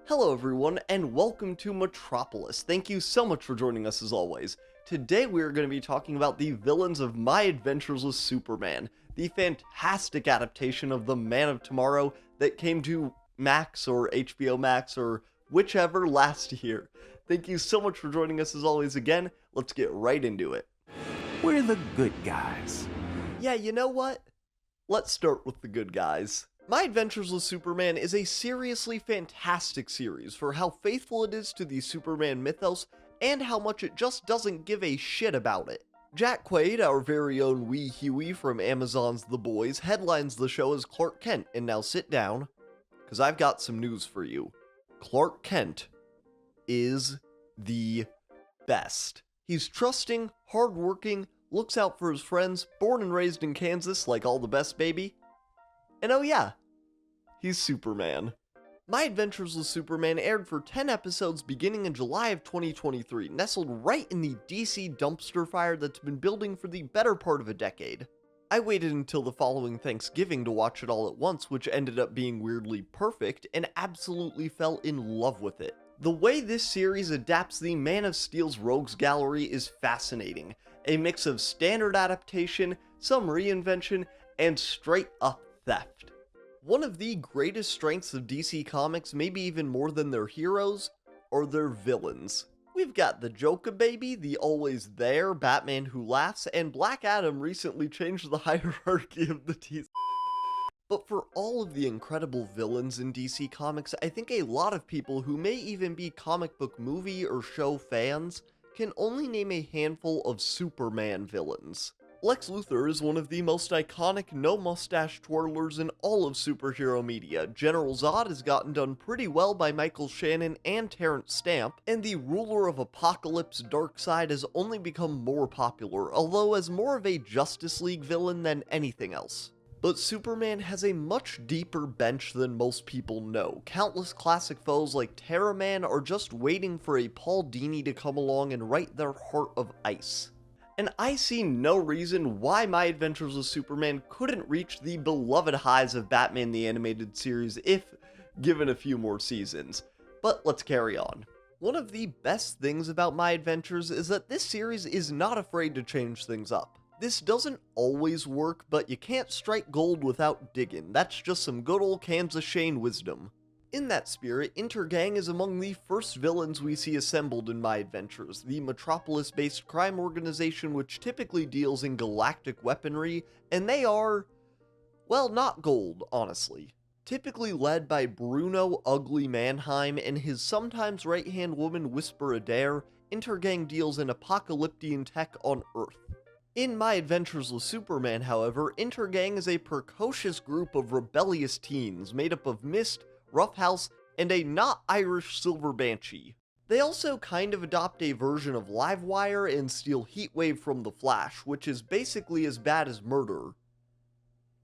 Hello everyone, and welcome to Metropolis. Thank you so much for joining us as always. Today we are going to be talking about the villains of My Adventures with Superman, the fantastic adaptation of The Man of Tomorrow that came to Max or HBO Max or whichever last year. Thank you so much for joining us as always again. Let's get right into it. We're the good guys. Yeah, you know what? Let's start with the good guys. My Adventures with Superman is a seriously fantastic series for how faithful it is to the Superman mythos and how much it just doesn't give a shit about it. Jack Quaid, our very own wee Huey from Amazon's The Boys, headlines the show as Clark Kent, and now sit down, because I've got some news for you. Clark Kent is the best. He's trusting, hardworking, looks out for his friends, born and raised in Kansas like all the best, baby. And oh yeah, he's Superman. My Adventures with Superman aired for 10 episodes beginning in July of 2023, nestled right in the DC dumpster fire that's been building for the better part of a decade. I waited until the following Thanksgiving to watch it all at once, which ended up being weirdly perfect, and absolutely fell in love with it. The way this series adapts the Man of Steel's rogues gallery is fascinating. A mix of standard adaptation, some reinvention, and straight up theft. One of the greatest strengths of DC Comics, maybe even more than their heroes, are their villains. We've got the Joker baby, the always there Batman who laughs, and Black Adam recently changed the hierarchy of the DC. But for all of the incredible villains in DC Comics, I think a lot of people who may even be comic book movie or show fans can only name a handful of Superman villains. Lex Luthor is one of the most iconic no-mustache twirlers in all of superhero media. General Zod has gotten done pretty well by Michael Shannon and Terrence Stamp, and the ruler of Apocalypse, Darkseid, has only become more popular, although as more of a Justice League villain than anything else. But Superman has a much deeper bench than most people know. Countless classic foes like Terra Man are just waiting for a Paul Dini to come along and write their heart of ice. And I see no reason why My Adventures with Superman couldn't reach the beloved highs of Batman the Animated Series if given a few more seasons. But let's carry on. One of the best things about My Adventures is that this series is not afraid to change things up. This doesn't always work, but you can't strike gold without digging. That's just some good old Kansas Shane wisdom. In that spirit, Intergang is among the first villains we see assembled in My Adventures, the Metropolis-based crime organization which typically deals in galactic weaponry, and they are, well, not gold, honestly. Typically led by Bruno Ugly Mannheim and his sometimes right-hand woman Whisper Adair, Intergang deals in apocalyptic tech on Earth. In My Adventures with Superman, however, Intergang is a precocious group of rebellious teens made up of Mist, Roughhouse, and a not-Irish Silver Banshee. They also kind of adopt a version of Livewire and steal Heatwave from The Flash, which is basically as bad as murder.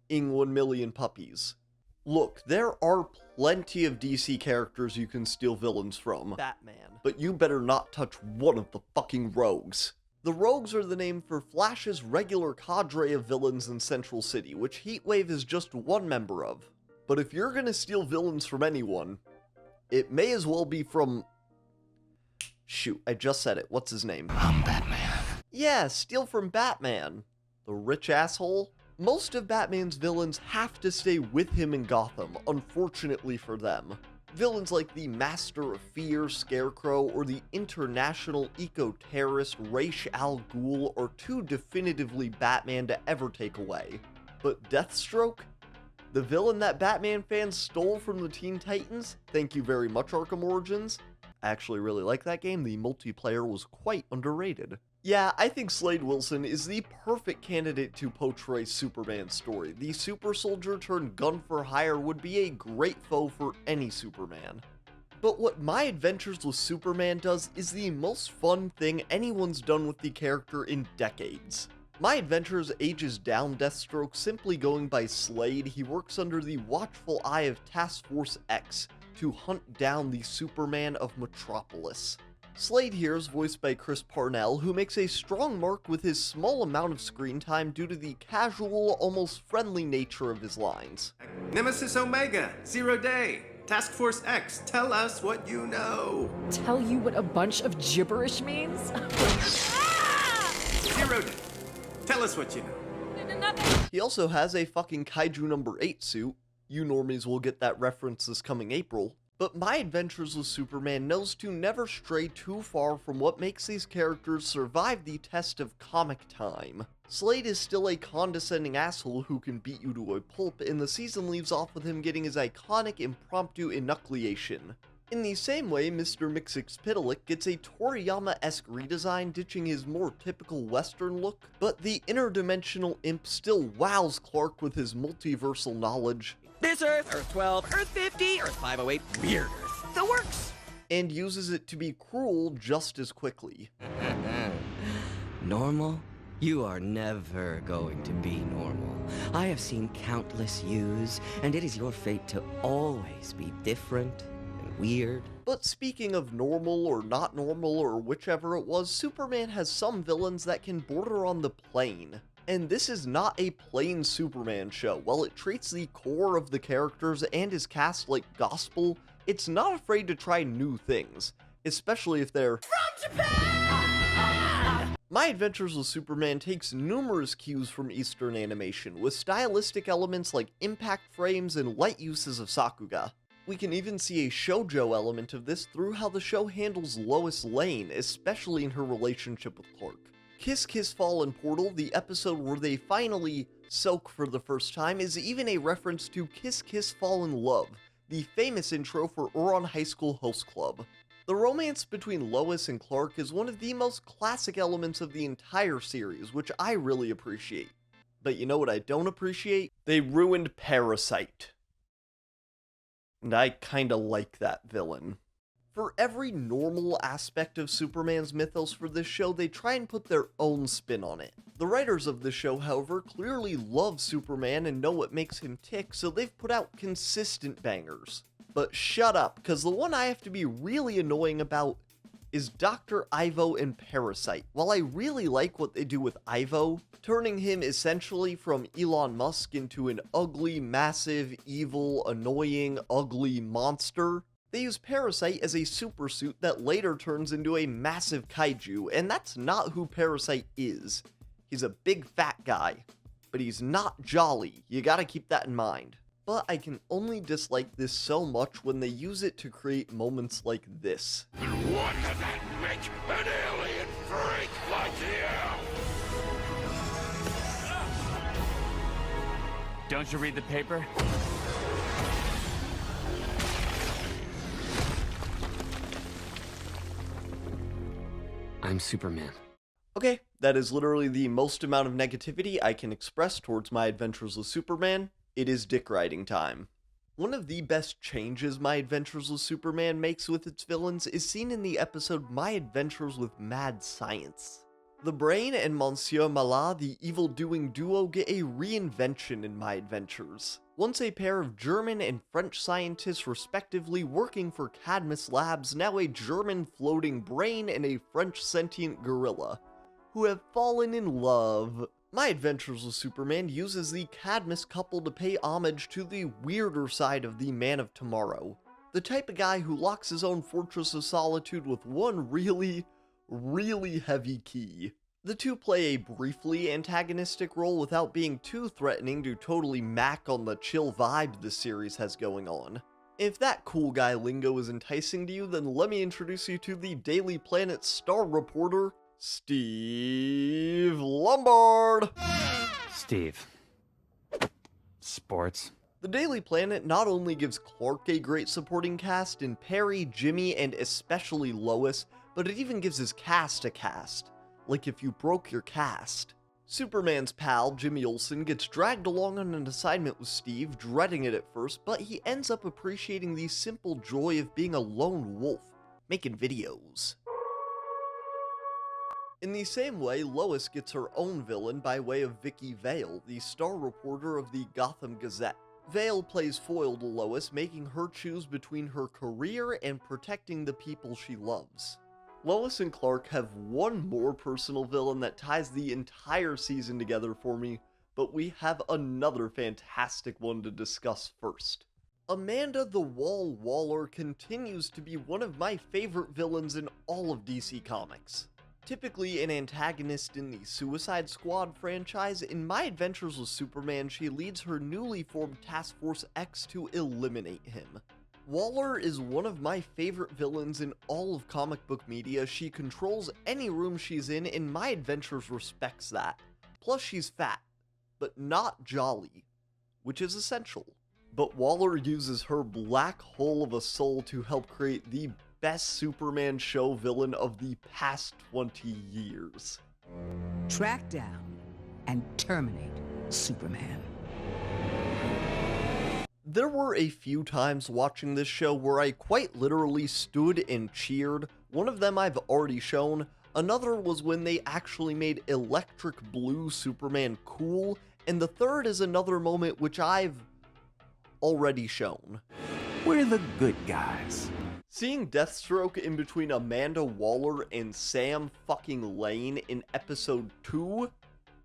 In 1 Million Puppies. Look, there are plenty of DC characters you can steal villains from. Batman. But you better not touch one of the fucking rogues. The Rogues are the name for Flash's regular cadre of villains in Central City, which Heatwave is just one member of. But if you're gonna steal villains from anyone, it may as well be from... Shoot, I just said it. What's his name? I'm Batman. Yeah, steal from Batman. The rich asshole? Most of Batman's villains have to stay with him in Gotham, unfortunately for them. Villains like the Master of Fear, Scarecrow, or the international eco-terrorist Ra's al Ghul are too definitively Batman to ever take away. But Deathstroke? The villain that Batman fans stole from the Teen Titans? Thank you very much, Arkham Origins. I actually really like that game. The multiplayer was quite underrated. Yeah, I think Slade Wilson is the perfect candidate to portray Superman's story. The super soldier turned gun for hire would be a great foe for any Superman. But what My Adventures with Superman does is the most fun thing anyone's done with the character in decades. My Adventures ages down Deathstroke simply going by Slade. He works under the watchful eye of Task Force X to hunt down the Superman of Metropolis. Slade here is voiced by Chris Parnell, who makes a strong mark with his small amount of screen time due to the casual, almost friendly nature of his lines. Nemesis Omega, 0 day. Task Force X, tell us what you know. Tell you what a bunch of gibberish means? Zero Day, tell us what you know. He also has a fucking Kaiju number 8 suit. You normies will get that reference this coming April. But My Adventures with Superman knows to never stray too far from what makes these characters survive the test of comic time. Slade is still a condescending asshole who can beat you to a pulp, and the season leaves off with him getting his iconic impromptu enucleation. In the same way, Mr. Mxyzptlk gets a Toriyama-esque redesign, ditching his more typical Western look, but the interdimensional imp still wows Clark with his multiversal knowledge. This Earth, Earth 12, Earth 50, Earth 508, weird Earth. The works! And uses it to be cruel just as quickly. Normal? You are never going to be normal. I have seen countless yous, and it is your fate to always be different and weird. But speaking of normal or not normal or whichever it was, Superman has some villains that can border on the plane. And this is not a plain Superman show. While it treats the core of the characters and his cast like gospel, it's not afraid to try new things, especially if they're from Japan! My Adventures with Superman takes numerous cues from Eastern animation, with stylistic elements like impact frames and light uses of Sakuga. We can even see a shoujo element of this through how the show handles Lois Lane, especially in her relationship with Clark. Kiss Kiss Fall and Portal, the episode where they finally soak for the first time, is even a reference to Kiss Kiss Fall in Love, the famous intro for Ouran High School Host Club. The romance between Lois and Clark is one of the most classic elements of the entire series, which I really appreciate. But you know what I don't appreciate? They ruined Parasite. And I kinda like that villain. For every normal aspect of Superman's mythos for this show, they try and put their own spin on it. The writers of the show, however, clearly love Superman and know what makes him tick, so they've put out consistent bangers. But shut up, because the one I have to be really annoying about is Dr. Ivo in Parasite. While I really like what they do with Ivo, turning him essentially from Elon Musk into an ugly, massive, evil, annoying, ugly monster, they use Parasite as a supersuit that later turns into a massive kaiju, and that's not who Parasite is. He's a big fat guy, but he's not jolly. You gotta keep that in mind. But I can only dislike this so much when they use it to create moments like this. What does that make an alien freak like you? Don't you read the paper? I'm Superman. Okay, that is literally the most amount of negativity I can express towards My Adventures with Superman. It is dick riding time. One of the best changes My Adventures with Superman makes with its villains is seen in the episode My Adventures with Mad Science. The Brain and Monsieur Mallah, the evil-doing duo, get a reinvention in My Adventures. Once a pair of German and French scientists respectively working for Cadmus Labs, now a German floating brain and a French sentient gorilla, who have fallen in love. My Adventures with Superman uses the Cadmus couple to pay homage to the weirder side of the Man of Tomorrow. The type of guy who locks his own fortress of solitude with one really heavy key. The two play a briefly antagonistic role without being too threatening to totally mac on the chill vibe the series has going on. If that cool guy lingo is enticing to you, then let me introduce you to the Daily Planet star reporter, Steve Lombard! Steve. Sports. The Daily Planet not only gives Clark a great supporting cast in Perry, Jimmy, and especially Lois, but it even gives his cast a cast. Like if you broke your cast. Superman's pal, Jimmy Olsen, gets dragged along on an assignment with Steve, dreading it at first, but he ends up appreciating the simple joy of being a lone wolf, making videos. In the same way, Lois gets her own villain by way of Vicky Vale, the star reporter of the Gotham Gazette. Vale plays foil to Lois, making her choose between her career and protecting the people she loves. Lois and Clark have one more personal villain that ties the entire season together for me, but we have another fantastic one to discuss first. Amanda the Wall Waller continues to be one of my favorite villains in all of DC Comics. Typically an antagonist in the Suicide Squad franchise, in My Adventures with Superman she leads her newly formed Task Force X to eliminate him. Waller is one of my favorite villains in all of comic book media. She controls any room she's in, and My Adventures respects that. Plus she's fat, but not jolly, which is essential. But Waller uses her black hole of a soul to help create the best Superman show villain of the past 20 years. Track down and terminate Superman. There were a few times watching this show where I quite literally stood and cheered. One of them I've already shown. Another was when they actually made Electric Blue Superman cool. And the third is another moment which I've already shown. We're the good guys. Seeing Deathstroke in between Amanda Waller and Sam fucking Lane in episode 2,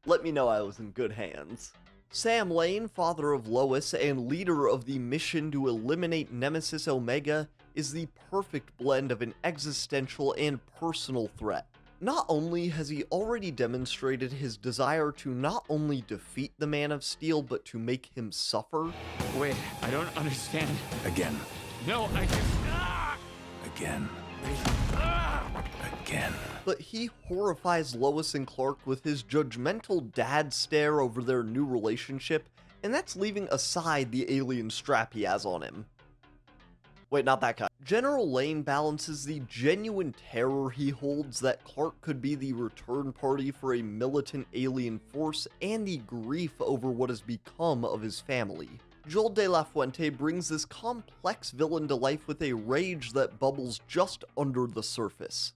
let me know I was in good hands. Sam Lane, father of Lois and leader of the mission to eliminate Nemesis Omega, is the perfect blend of an existential and personal threat. Not only has he already demonstrated his desire to not only defeat the Man of Steel, but to make him suffer. Wait, I don't understand. Again. No, I just... Again. Again. But he horrifies Lois and Clark with his judgmental dad stare over their new relationship, and that's leaving aside the alien strap he has on him. Wait, not that guy. General Lane balances the genuine terror he holds that Clark could be the return party for a militant alien force and the grief over what has become of his family. Joel De La Fuente brings this complex villain to life with a rage that bubbles just under the surface.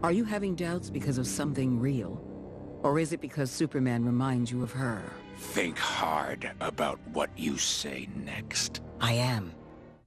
Are you having doubts because of something real? Or is it because Superman reminds you of her? Think hard about what you say next. I am.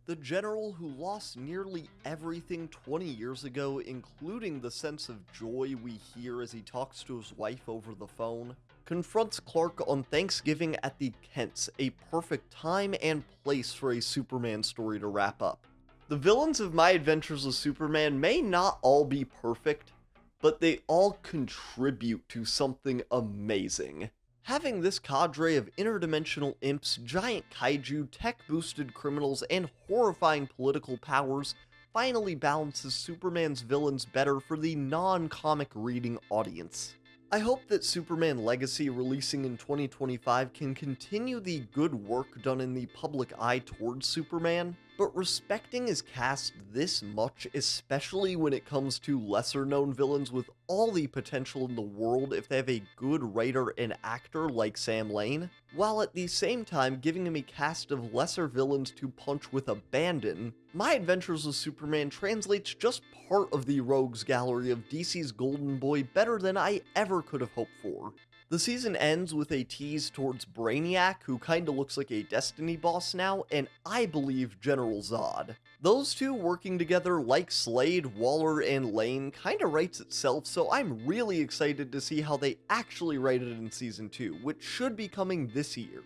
The general who lost nearly everything 20 years ago, including the sense of joy we hear as he talks to his wife over the phone, confronts Clark on Thanksgiving at the Kents, a perfect time and place for a Superman story to wrap up. The villains of My Adventures with Superman may not all be perfect, but they all contribute to something amazing. Having this cadre of interdimensional imps, giant kaiju, tech-boosted criminals, and horrifying political powers finally balances Superman's villains better for the non-comic reading audience. I hope that Superman Legacy releasing in 2025 can continue the good work done in the public eye towards Superman, but respecting his cast this much, especially when it comes to lesser known villains with all the potential in the world if they have a good writer and actor like Sam Lane, while at the same time giving him a cast of lesser villains to punch with abandon, My Adventures with Superman translates just part of the rogues gallery of DC's Golden Boy better than I ever could have hoped for. The season ends with a tease towards Brainiac, who kinda looks like a Destiny boss now, and I believe General Zod. Those two working together like Slade, Waller, and Lane kinda writes itself, so I'm really excited to see how they actually write it in season 2, which should be coming this year.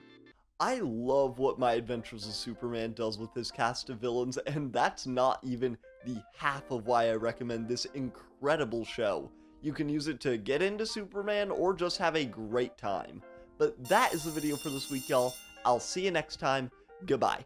I love what My Adventures with Superman does with his cast of villains, and that's not even the half of why I recommend this incredible show. You can use it to get into Superman or just have a great time. But that is the video for this week, y'all. I'll see you next time. Goodbye.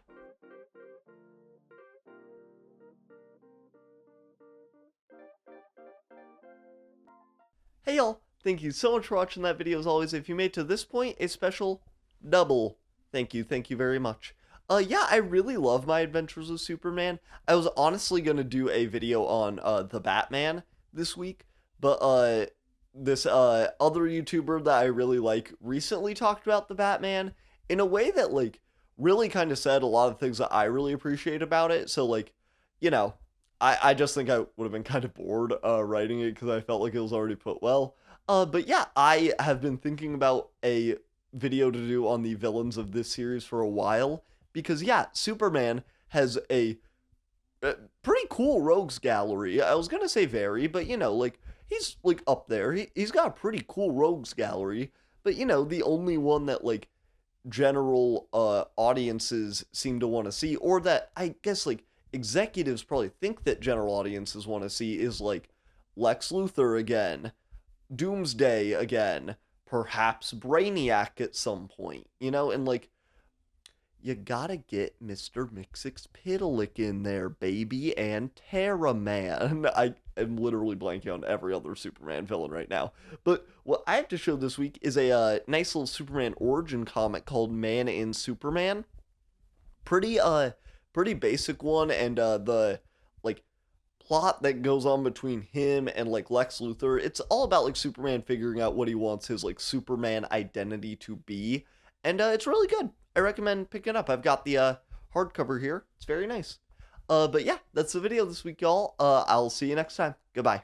Hey y'all, thank you so much for watching that video. As always, if you made it to this point, a special double thank you very much. Yeah, I really love My Adventures with Superman. I was honestly gonna do a video on the Batman this week, but this other YouTuber that I really like recently talked about the Batman in a way that like really kind of said a lot of things that I really appreciate about it. So like, you know, I just think I would have been kind of bored writing it because I felt like it was already put well. But yeah, I have been thinking about a video to do on the villains of this series for a while because yeah, Superman has a pretty cool rogues gallery. I was gonna say very, but you know, like he's like up there. He's got a pretty cool rogues gallery, but you know, the only one that like general audiences seem to want to see, or that I guess like executives probably think that general audiences want to see, is like Lex Luthor again, Doomsday again, perhaps Brainiac at some point, you know, and like you gotta get Mr. Mixix-Pitalik in there, baby, and Terra Man. I am literally blanking on every other Superman villain right now. But what I have to show this week is a nice little Superman origin comic called Man in Superman. Pretty basic one, and the like plot that goes on between him and like Lex Luthor, it's all about like Superman figuring out what he wants his like Superman identity to be, and it's really good. I recommend picking it up. I've got the hardcover here. It's very nice. But yeah, that's the video this week, y'all. I'll see you next time. Goodbye.